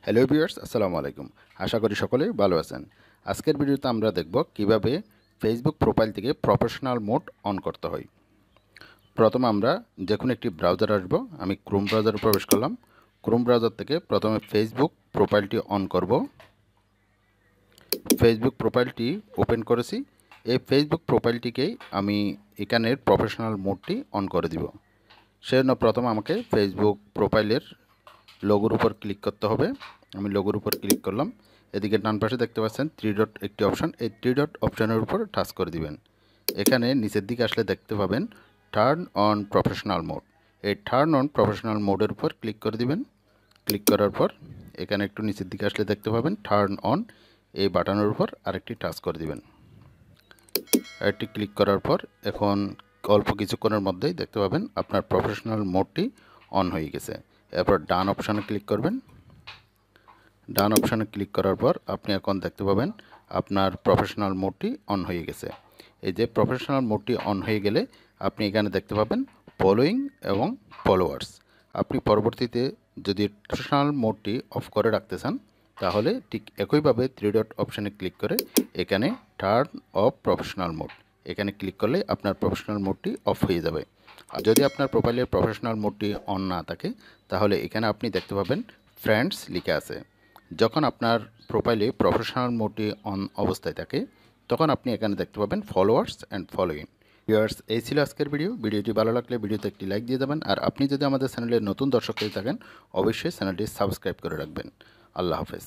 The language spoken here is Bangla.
হ্যালো ভিউয়ার্স, আসসালামু আলাইকুম। আশা করি সকলেই ভালো আছেন। আজকের ভিডিওতে আমরা দেখব কিভাবে ফেসবুক প্রোফাইল থেকে প্রফেশনাল মোড অন করতে হয়। প্রথমে আমরা যে কোনো একটি ব্রাউজার আসব। আমি ক্রোম ব্রাউজারে প্রবেশ করলাম। ক্রোম ব্রাউজার থেকে প্রথমে ফেসবুক প্রোফাইলটি অন করব। ফেসবুক প্রোফাইলটি ওপেন করেছি। এই ফেসবুক প্রোফাইলটিকেই আমি এখানের প্রফেশনাল মোডটি অন করে দিব। সেজন্য প্রথমে আমাকে ফেসবুক প্রোফাইলের লোগোর উপর ক্লিক করতে হবে। আমি লোগোর উপর ক্লিক করলাম। এদিকে ডান পাশে দেখতে পাচ্ছেন থ্রি ডট একটি অপশান, এই থ্রি ডট অপশানের উপর টাচ করে দিবেন। এখানে নিচের দিকে আসলে দেখতে পাবেন টার্ন অন প্রফেশনাল মোড। এই টার্ন অন প্রফেশনাল মোডের উপর ক্লিক করে দিবেন। ক্লিক করার পর এখানে একটু নিচের দিকে আসলে দেখতে পাবেন টার্ন অন, এই বাটনের উপর আরেকটি টাচ করে দিবেন। আরেকটি ক্লিক করার পর এখন অল্প কিছুক্ষণের মধ্যেই দেখতে পাবেন আপনার প্রফেশনাল মোডটি অন হয়ে গেছে। এরপর ডান অপশানে ক্লিক করবেন। ডান অপশানে ক্লিক করার পর আপনি এখন দেখতে পাবেন আপনার প্রফেশনাল মোডটি অন হয়ে গেছে। এই যে প্রফেশনাল মোডটি অন হয়ে গেলে আপনি এখানে দেখতে পাবেন ফলোয়িং এবং ফলোয়ার্স। আপনি পরবর্তীতে যদি প্রফেশনাল মোডটি অফ করে রাখতে চান তাহলে ঠিক একইভাবে থ্রি ডট অপশানে ক্লিক করে এখানে টার্ন অফ প্রফেশনাল মোড, এখানে ক্লিক করলে আপনার প্রফেশনাল মোডটি অফ হয়ে যাবে। আর যদি আপনার প্রোফাইলের প্রফেশনাল মোডটি অন না থাকে তাহলে এখানে আপনি দেখতে পাবেন ফ্রেন্ডস লিখে আছে। যখন আপনার প্রোফাইলে প্রফেশনাল মোডটি অন অবস্থায় থাকে তখন আপনি এখানে দেখতে পাবেন ফলোয়ার্স অ্যান্ড ফলোইং। ভিউয়ার্স, এই ছিল আজকের ভিডিওটি ভালো লাগলে ভিডিওতে একটি লাইক দিয়ে দেবেন। আর আপনি যদি আমাদের চ্যানেলের নতুন দর্শক হয়ে থাকেন অবশ্যই চ্যানেলটি সাবস্ক্রাইব করে রাখবেন। আল্লাহ হাফেজ।